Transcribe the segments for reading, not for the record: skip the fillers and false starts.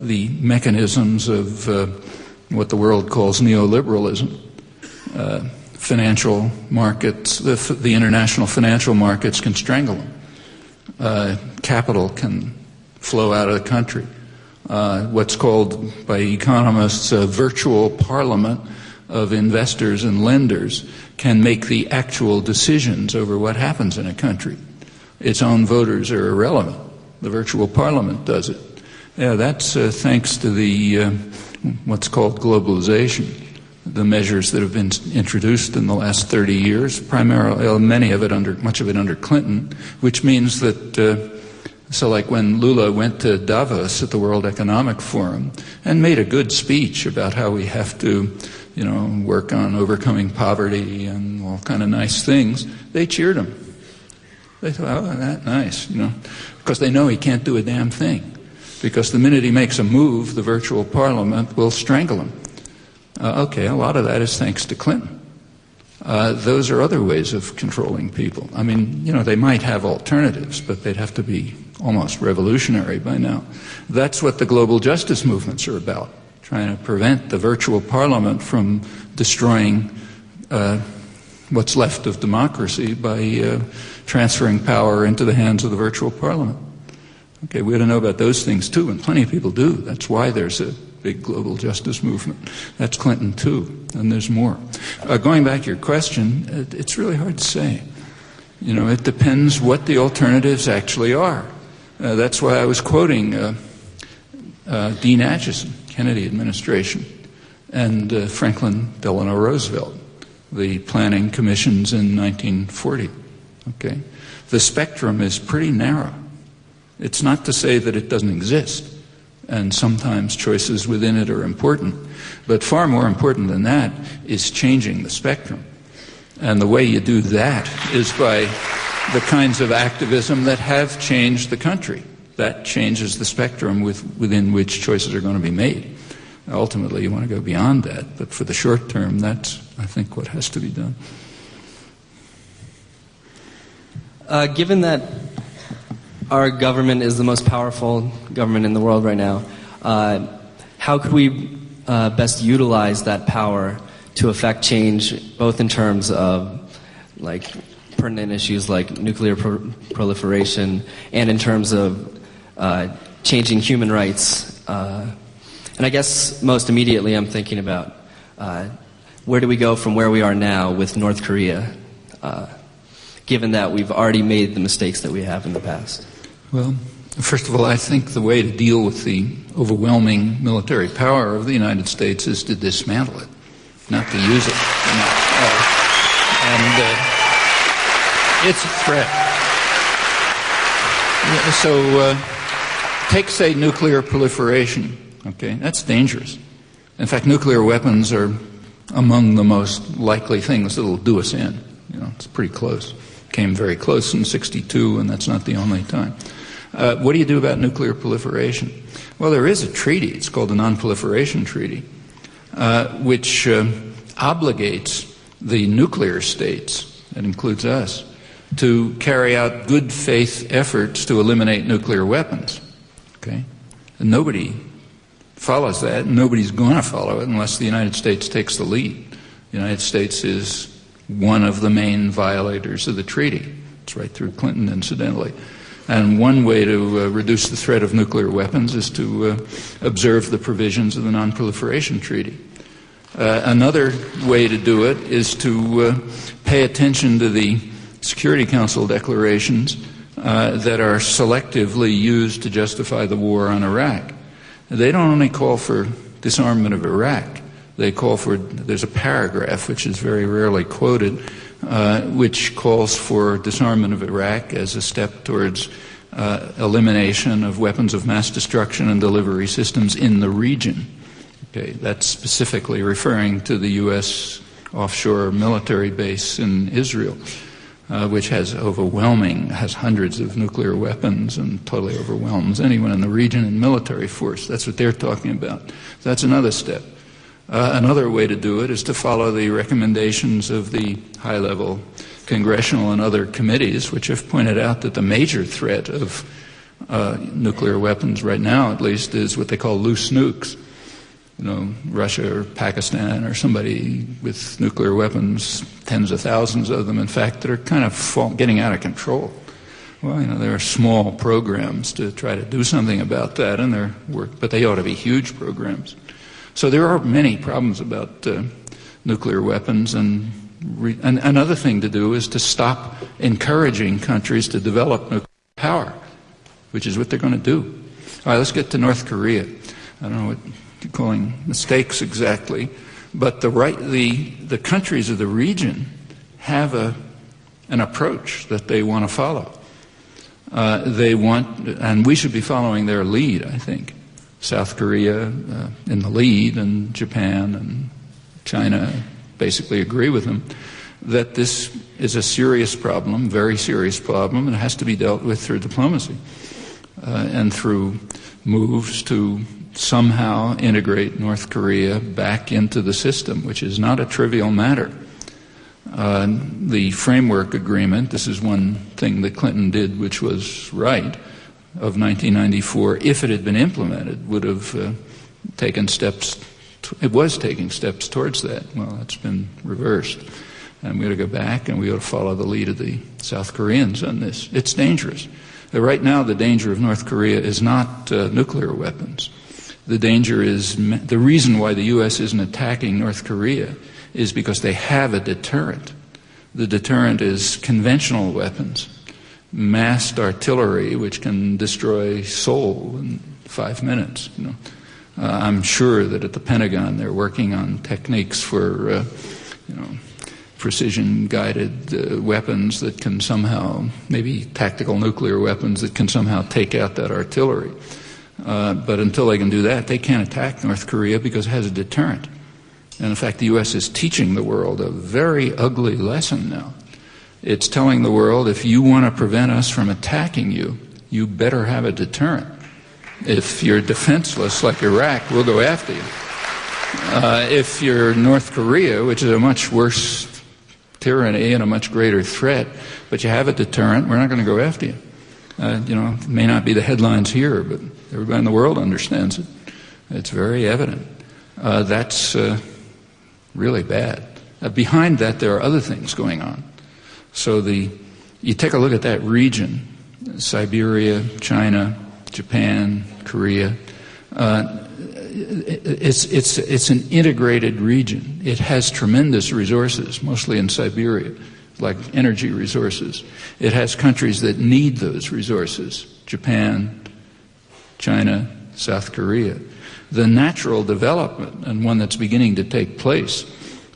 the mechanisms of what the world calls neoliberalism. Financial markets, the international financial markets can strangle them. Capital can flow out of the country. What's called by economists a virtual parliament of investors and lenders can make the actual decisions over what happens in a country. Its own voters are irrelevant. The virtual parliament does it. Yeah, that's thanks to the what's called globalization, the measures that have been introduced in the last 30 years, primarily, much of it under Clinton, which means that, so like when Lula went to Davos at the World Economic Forum and made a good speech about how we have to, work on overcoming poverty and all kind of nice things, they cheered him. They thought, oh, that's nice, because they know he can't do a damn thing. Because the minute he makes a move, the virtual parliament will strangle him. Okay, a lot of that is thanks to Clinton. Those are other ways of controlling people. I mean, they might have alternatives, but they'd have to be almost revolutionary by now. That's what the global justice movements are about, trying to prevent the virtual parliament from destroying what's left of democracy by transferring power into the hands of the virtual parliament. Okay, we ought to know about those things too, and plenty of people do. That's why there's a big global justice movement. That's Clinton too, and there's more. Going back to your question, it's really hard to say. It depends what the alternatives actually are. That's why I was quoting Dean Acheson, Kennedy administration, and Franklin Delano Roosevelt, the planning commissions in 1940. Okay, the spectrum is pretty narrow. It's not to say that it doesn't exist, and sometimes choices within it are important, but far more important than that is changing the spectrum. And the way you do that is by the kinds of activism that have changed the country. That changes the spectrum within which choices are going to be made. Ultimately, you want to go beyond that, but for the short term, that's, I think, what has to be done. Given that our government is the most powerful government in the world right now, how could we best utilize that power to affect change, both in terms of pertinent issues like nuclear proliferation and in terms of changing human rights? And I guess most immediately I'm thinking about where do we go from where we are now with North Korea, given that we've already made the mistakes that we have in the past? Well, first of all, I think the way to deal with the overwhelming military power of the United States is to dismantle it, not to use it. It's a threat. So take, say, nuclear proliferation. Okay, that's dangerous. In fact, nuclear weapons are among the most likely things that will do us in. It's pretty close. Came very close in '62, and that's not the only time. What do you do about nuclear proliferation? Well, there is a treaty. It's called the Non-Proliferation Treaty, which obligates the nuclear states, that includes us, to carry out good faith efforts to eliminate nuclear weapons. Okay? And nobody follows that, and nobody's going to follow it unless the United States takes the lead. The United States is one of the main violators of the treaty. It's right through Clinton, incidentally. And one way to reduce the threat of nuclear weapons is to observe the provisions of the Non-Proliferation Treaty. Another way to do it is to pay attention to the Security Council declarations that are selectively used to justify the war on Iraq. They don't only call for disarmament of Iraq. They call for, there's a paragraph which is very rarely quoted, which calls for disarmament of Iraq as a step towards elimination of weapons of mass destruction and delivery systems in the region. Okay, that's specifically referring to the U.S. offshore military base in Israel, which has hundreds of nuclear weapons and totally overwhelms anyone in the region in military force. That's what they're talking about. That's another step. Another way to do it is to follow the recommendations of the high-level congressional and other committees, which have pointed out that the major threat of nuclear weapons right now, at least, is what they call loose nukes. Russia or Pakistan or somebody with nuclear weapons, tens of thousands of them, in fact, that are kind of getting out of control. Well, there are small programs to try to do something about that, and but they ought to be huge programs. So there are many problems about nuclear weapons, and another thing to do is to stop encouraging countries to develop nuclear power, which is what they're going to do. All right, let's get to North Korea. I don't know what you're calling mistakes exactly, but the countries of the region have an approach that they want to follow. And we should be following their lead, I think. South Korea in the lead, and Japan and China basically agree with them that this is a serious problem, very serious problem, and it has to be dealt with through diplomacy and through moves to somehow integrate North Korea back into the system, which is not a trivial matter. The framework agreement, this is one thing that Clinton did which was right, of 1994, if it had been implemented, would have taken steps, it was taking steps towards that. Well, that's been reversed. And we ought to go back and we ought to follow the lead of the South Koreans on this. It's dangerous. Right now, the danger of North Korea is not nuclear weapons. The danger is, the reason why the U.S. isn't attacking North Korea is because they have a deterrent. The deterrent is conventional weapons, massed artillery, which can destroy Seoul in 5 minutes. I'm sure that at the Pentagon they're working on techniques for, precision-guided weapons that can somehow, maybe tactical nuclear weapons that can somehow take out that artillery. But until they can do that, they can't attack North Korea because it has a deterrent. And in fact, the U.S. is teaching the world a very ugly lesson now. It's telling the world, if you want to prevent us from attacking you, you better have a deterrent. If you're defenseless like Iraq, we'll go after you. If you're North Korea, which is a much worse tyranny and a much greater threat, but you have a deterrent, we're not going to go after you. It may not be the headlines here, but everybody in the world understands it. It's very evident. That's really bad. Behind that, there are other things going on. So you take a look at that region, Siberia, China, Japan, Korea. It's an integrated region. It has tremendous resources, mostly in Siberia, like energy resources. It has countries that need those resources, Japan, China, South Korea. The natural development, and one that's beginning to take place,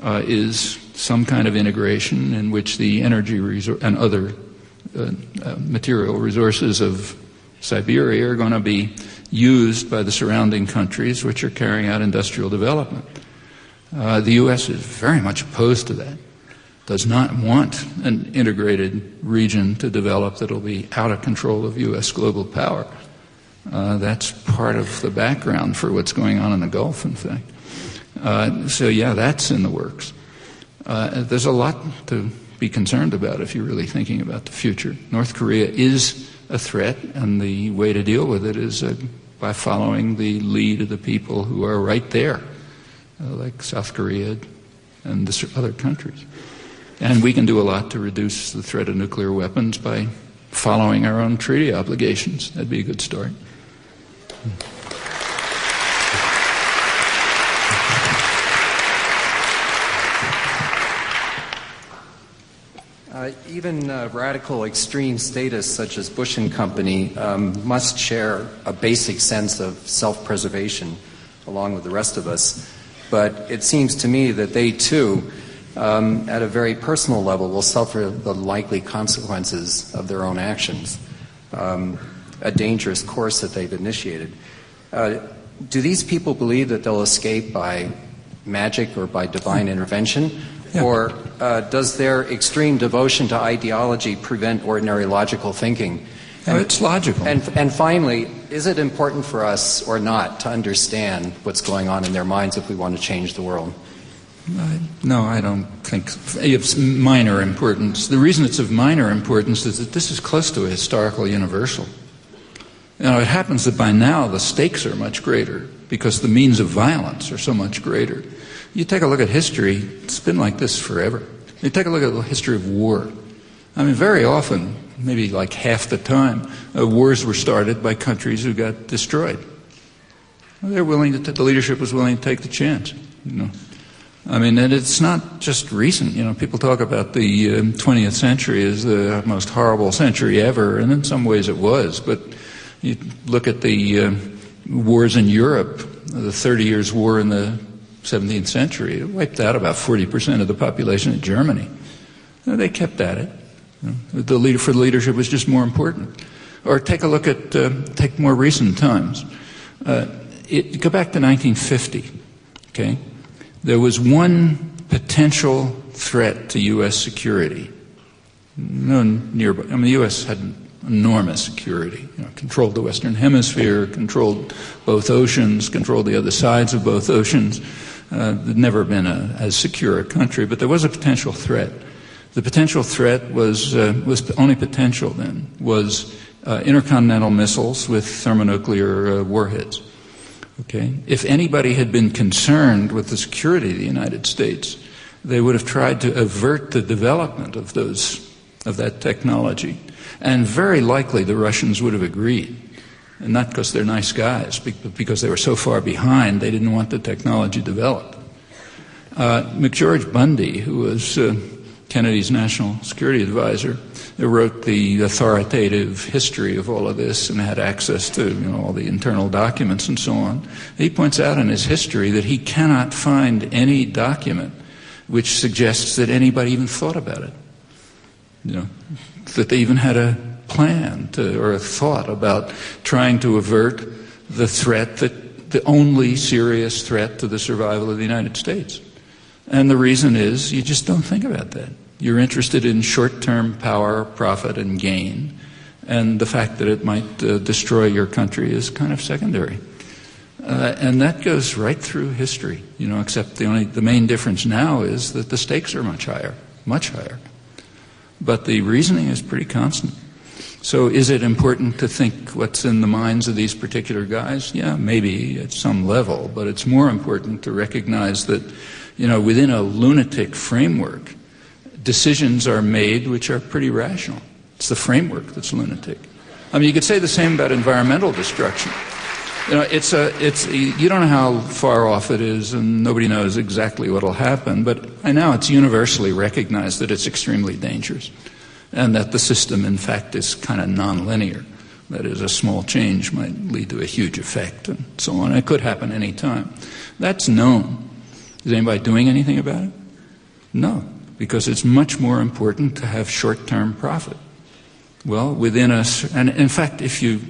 is some kind of integration in which the energy and other material resources of Siberia are going to be used by the surrounding countries which are carrying out industrial development. The U.S. is very much opposed to that, does not want an integrated region to develop that will be out of control of U.S. global power. That's part of the background for what's going on in the Gulf, in fact. That's in the works. There's a lot to be concerned about if you're really thinking about the future. North Korea is a threat, and the way to deal with it is by following the lead of the people who are right there, like South Korea and the other countries. And we can do a lot to reduce the threat of nuclear weapons by following our own treaty obligations. That'd be a good start. Even radical extreme statists such as Bush and Company must share a basic sense of self-preservation along with the rest of us. But it seems to me that they too, at a very personal level, will suffer the likely consequences of their own actions, a dangerous course that they've initiated. Do these people believe that they'll escape by magic or by divine intervention? Yeah. Or does their extreme devotion to ideology prevent ordinary logical thinking? It's logical. And finally, is it important for us or not to understand what's going on in their minds if we want to change the world? No, I don't think it's minor importance. The reason it's of minor importance is that this is close to a historical universal. It happens that by now the stakes are much greater because the means of violence are so much greater. You take a look at history, it's been like this forever. You take a look at the history of war. I mean, very often, maybe like half the time, wars were started by countries who got destroyed. They're willing to, the leadership was willing to take the chance, I mean, and it's not just recent. People talk about the 20th century as the most horrible century ever, and in some ways it was. But you look at the wars in Europe, the 30 Years' War in the 17th century, it wiped out about 40% of the population of Germany. They kept at it. For the leadership was just more important. Or take a look at, take more recent times. Go back to 1950, okay? There was one potential threat to U.S. security. No nearby. I mean, the U.S. had enormous security. Controlled the Western Hemisphere, controlled both oceans, controlled the other sides of both oceans. There'd never been as secure a country, but there was a potential threat. The potential threat was only potential then, was intercontinental missiles with thermonuclear warheads. Okay? If anybody had been concerned with the security of the United States, they would have tried to avert the development of that technology. And very likely the Russians would have agreed. And not because they're nice guys, but because they were so far behind, they didn't want the technology developed. McGeorge Bundy, who was Kennedy's national security advisor, wrote the authoritative history of all of this and had access to all the internal documents and so on. He points out in his history that he cannot find any document which suggests that anybody even thought about it. That they even had a plan or a thought about trying to avert the threat, the only serious threat to the survival of the United States. And the reason is you just don't think about that. You're interested in short-term power, profit, and gain, and the fact that it might destroy your country is kind of secondary. And that goes right through history, except the main difference now is that the stakes are much higher. But the reasoning is pretty constant. So is it important to think what's in the minds of these particular guys? Yeah, maybe at some level, but it's more important to recognize that, within a lunatic framework, decisions are made which are pretty rational. It's the framework that's lunatic. I mean, you could say the same about environmental destruction. You don't know how far off it is, and nobody knows exactly what will happen, but by now it's universally recognized that it's extremely dangerous, and that the system, in fact, is kind of nonlinear. That is, a small change might lead to a huge effect, and so on. It could happen any time. That's known. Is anybody doing anything about it? No, because it's much more important to have short-term profit. Well, and in fact, if you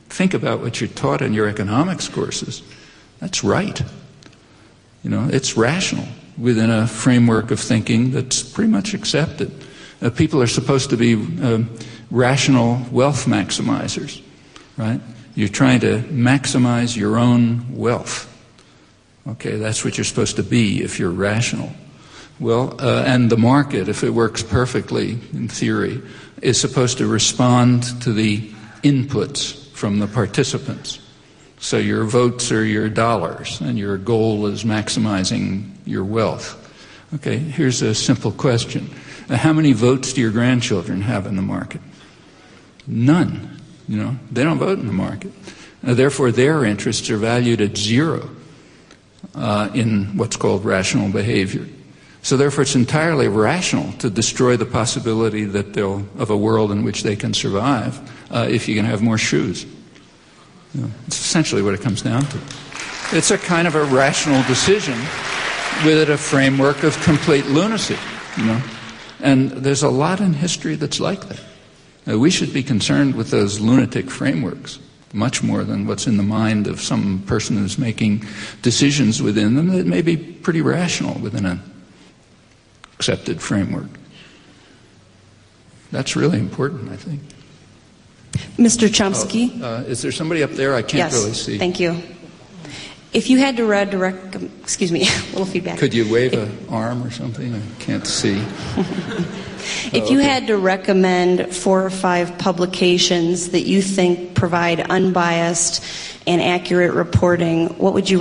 think about what you're taught in your economics courses, that's right. It's rational within a framework of thinking that's pretty much accepted. People are supposed to be rational wealth maximizers, right? You're trying to maximize your own wealth. Okay, that's what you're supposed to be if you're rational. Well, and the market, if it works perfectly in theory, is supposed to respond to the inputs from the participants. So your votes are your dollars, and your goal is maximizing your wealth. Okay, here's a simple question. How many votes do your grandchildren have in the market? None. They don't vote in the market. Therefore, their interests are valued at zero in what's called rational behavior. So therefore, it's entirely rational to destroy the possibility of a world in which they can survive if you can have more shoes. It's essentially what it comes down to. It's a kind of a rational decision within a framework of complete lunacy, And there's a lot in history that's like that. We should be concerned with those lunatic frameworks much more than what's in the mind of some person who's making decisions within them that may be pretty rational within an accepted framework. That's really important, I think. Mr. Chomsky? Is there somebody up there? I can't really see. Thank you. If you had to excuse me, a little feedback. Could you wave an arm or something? I can't see. If you had to recommend 4 or 5 publications that you think provide unbiased and accurate reporting, what would you